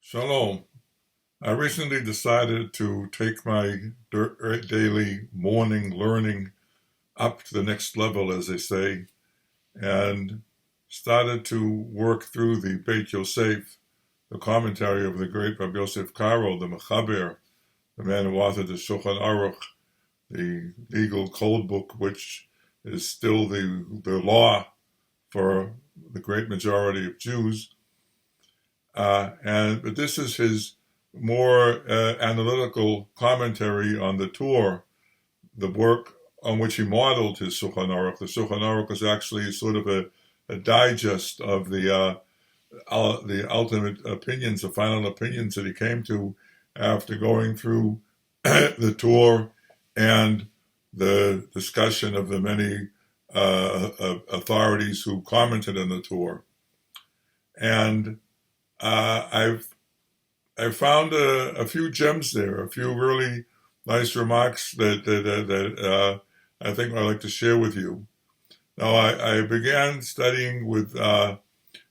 Shalom. I recently decided to take my daily morning learning up to the next level, as they say, and started to work through the Beit Yosef, the commentary of the great Rabbi Yosef Karo, the Mechaber, the man who authored the Shulchan Aruch, the legal code book, which is still the law for the great majority of Jews. But this is his more analytical commentary on the Torah, the work on which he modeled his Shulchan Aruch. The Shulchan Aruch is actually sort of a digest of the ultimate opinions, the final opinions that he came to after going through the Torah and the discussion of the many authorities who commented on the Torah. And I found a few gems there, a few really nice remarks that I think I'd like to share with you. Now, I began studying with Hilchot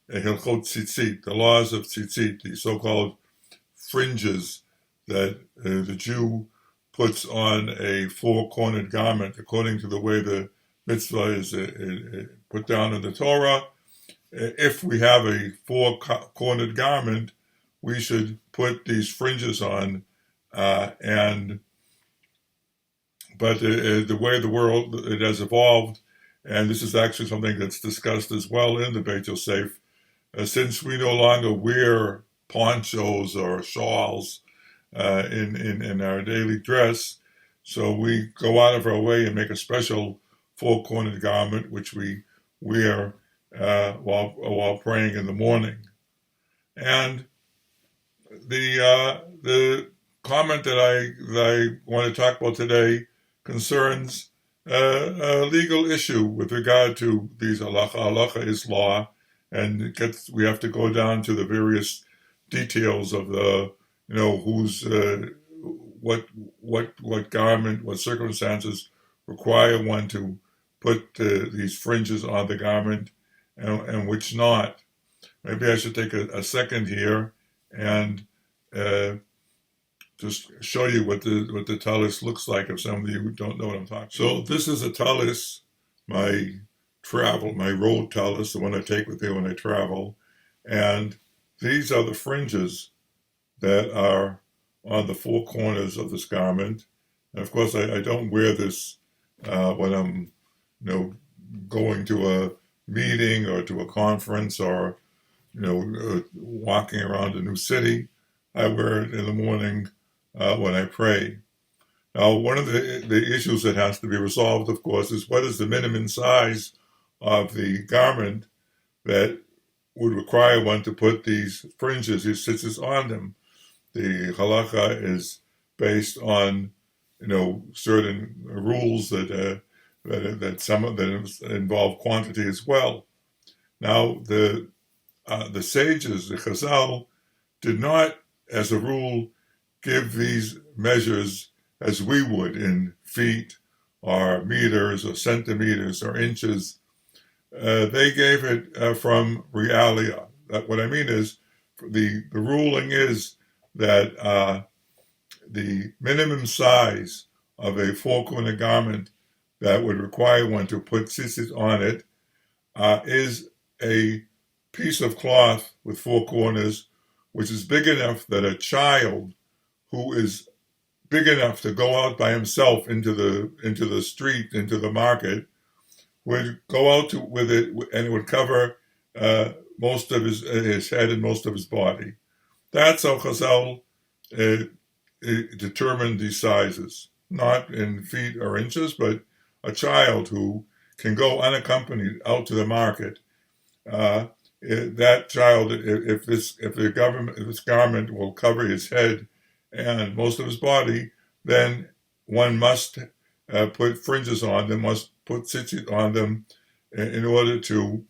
Tzitzit, the laws of Tzitzit, the so-called fringes that the Jew puts on a four-cornered garment, according to the way the mitzvah is put down in the Torah. If we have a four-cornered garment, we should put these fringes on, but the way the world it has evolved, and this is actually something that's discussed as well in the Beit Yosef, since we no longer wear ponchos or shawls in our daily dress, so we go out of our way and make a special four-cornered garment which we wear while praying in the morning. And the comment that I want to talk about today concerns a legal issue with regard to these halacha. Halacha is law, and we have to go down to the various details of the who's what garment, what circumstances require one to put these fringes on the garment, and which not. Maybe I should take a second here and just show you what the tallis looks like if some of you don't know what I'm talking about. So this is a tallis, my road tallis, the one I take with me when I travel, and these are the fringes that are on the four corners of this garment. And of course, I don't wear this when I'm going to a meeting or to a conference or walking around a new city. I wear it in the morning when I pray. Now, one of the issues that has to be resolved, of course, is what is the minimum size of the garment that would require one to put these fringes, these stitches on them. The halacha is based on certain rules that involve quantity as well. Now, the sages, the Chazal, did not, as a rule, give these measures as we would in feet or meters or centimeters or inches. They gave it from realia. What I mean is, the ruling is that the minimum size of a four-corner garment that would require one to put tzitzit on it is a piece of cloth with four corners, which is big enough that a child who is big enough to go out by himself into the street, into the market, would go out with it, and it would cover most of his head and most of his body. That's how Chazal determined these sizes, not in feet or inches, but a child who can go unaccompanied out to the market. That child, if this garment will cover his head and most of his body, then one must put fringes on them, must put tzitzit on them in order to,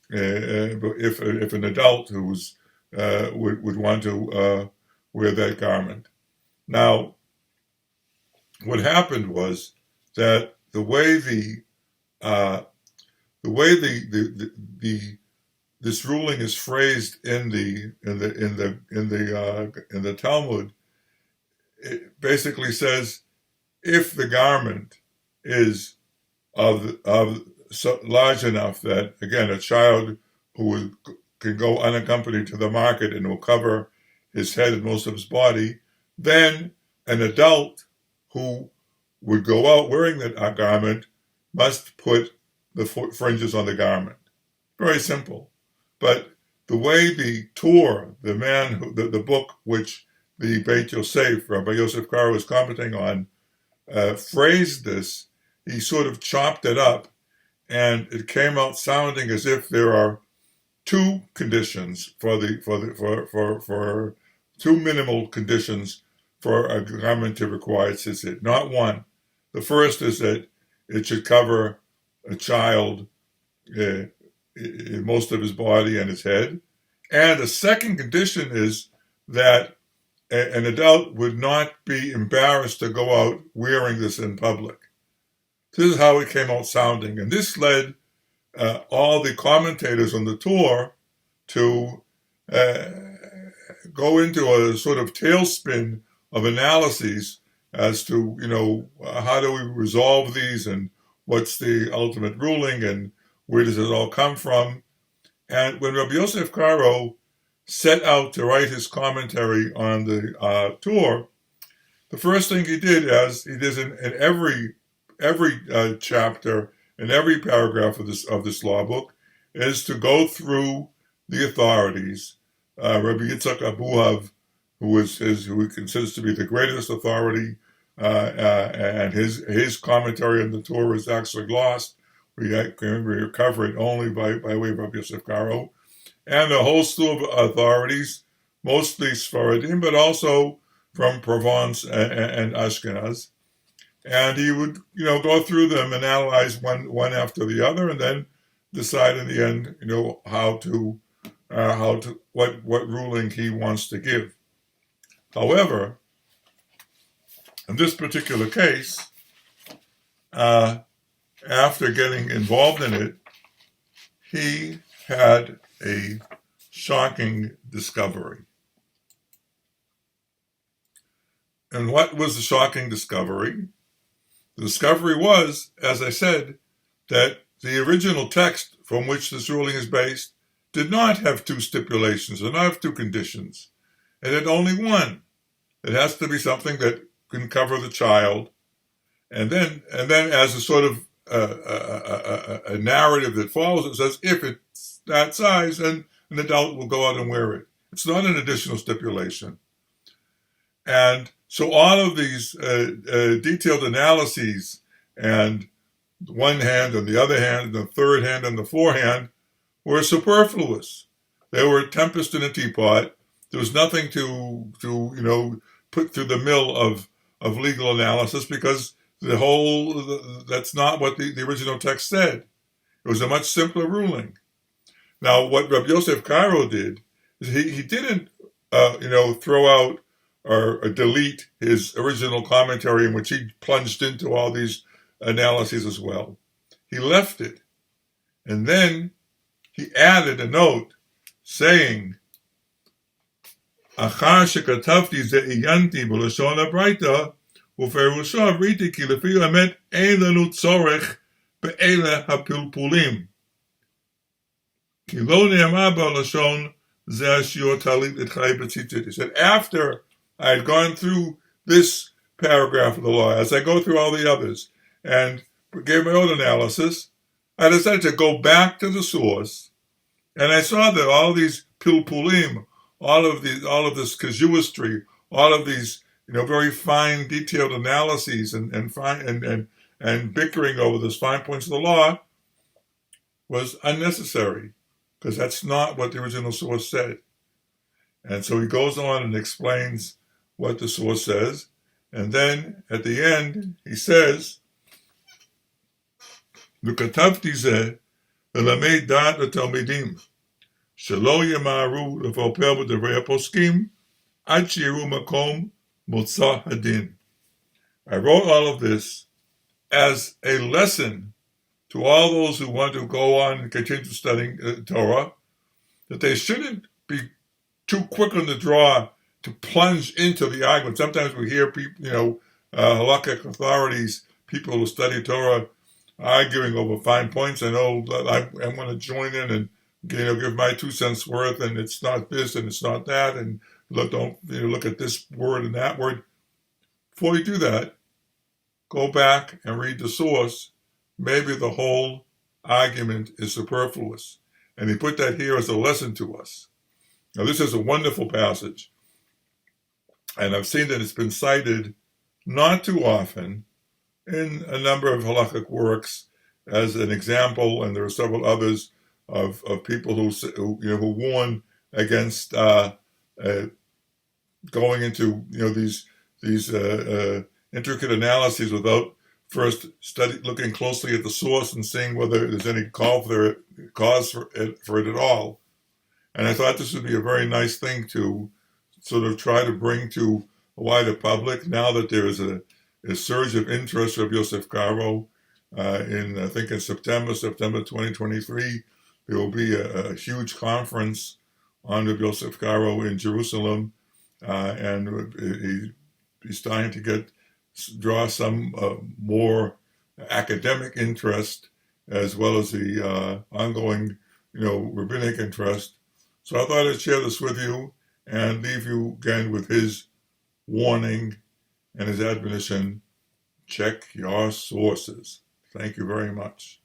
if an adult who's would want to wear that garment. Now, what happened was that the way the this ruling is phrased in the Talmud, it basically says if the garment is large enough that, again, a child who can go unaccompanied to the market and will cover his head and most of his body, then an adult who would go out wearing that garment must put the fringes on the garment. Very simple. But the way the Torah, the book which the Beit Yosef, Rabbi Yosef Karo, was commenting on, phrased this, he sort of chopped it up, and it came out sounding as if there are two conditions for two minimal conditions for a garment to require tzitzit, not one. The first is that it should cover a child, most of his body and his head. And the second condition is that an adult would not be embarrassed to go out wearing this in public. This is how it came out sounding. And this led all the commentators on the Torah to go into a sort of tailspin of analyses as to, how do we resolve these and what's the ultimate ruling and where does it all come from. And when Rabbi Yosef Karo set out to write his commentary on the Torah, the first thing he did, as he does in every chapter, in every paragraph of this law book, is to go through the authorities. Rabbi Yitzchak Abuhav, who he considers to be the greatest authority, and his commentary on the Torah is actually lost. We recover it only by way of Rabbi Yosef Karo, and a whole slew of authorities, mostly Sfaradim, but also from Provence and Ashkenaz. And he would, go through them and analyze one after the other, and then decide in the end, what ruling he wants to give. However, in this particular case, after getting involved in it, he had a shocking discovery. And what was the shocking discovery? The discovery was, as I said, that the original text from which this ruling is based did not have two stipulations, did not have two conditions. It had only one. It has to be something that can cover the child. And then as a sort of a narrative that follows, it says, if it's that size, then an adult will go out and wear it. It's not an additional stipulation. And so all of these detailed analyses, and one hand and the other hand and the third hand and the forehand, were superfluous. They were a tempest in a teapot. There was nothing to put through the mill of legal analysis, because that's not what the original text said. It was a much simpler ruling. Now, what Rabbi Yosef Karo did is he didn't throw out or delete his original commentary, in which he plunged into all these analyses as well. He left it, and then he added a note saying, "Achar shekatavti ze'iyanti b'lashon habraita u'ferusha avriti ki lefi hamet ein lanu tzorech be'ele hapilpulim ki lo ne'amar b'lashon ze hashiur talit etchay b'tzitzit." He said, after I had gone through this paragraph of the law, as I go through all the others, and gave my own analysis, I decided to go back to the source, and I saw that all these pilpulim, all of this casuistry, all of these very fine, detailed analyses and bickering over those fine points of the law was unnecessary, because that's not what the original source said. And so he goes on and explains what the source says, and then at the end he says, "V'katavti zeh v'lamei da'at l'talmidim shelo yemaru l'falpel b'divrei haposkim ad shiru makom motzah hadin." I wrote all of this as a lesson to all those who want to go on and continue studying Torah, that they shouldn't be too quick on the draw to plunge into the argument. Sometimes we hear people, halakhic authorities, people who study Torah, arguing over fine points. I know that I'm going to join in and give my 2 cents worth, and it's not this and it's not that, and don't look at this word and that word. Before you do that, go back and read the source. Maybe the whole argument is superfluous, and he put that here as a lesson to us. Now, this is a wonderful passage, and I've seen that it's been cited not too often in a number of halachic works as an example, and there are several others of people who warn against going into these intricate analyses without first looking closely at the source and seeing whether there's any cause for it at all. And I thought this would be a very nice thing to sort of try to bring to a wider public now that there is a surge of interest of Yosef Karo. I think in September 2023, there will be a huge conference on Yosef Karo in Jerusalem, and he's trying to draw some more academic interest as well as the ongoing, rabbinic interest. So I thought I'd share this with you and leave you again with his warning and his admonition. Check your sources. Thank you very much.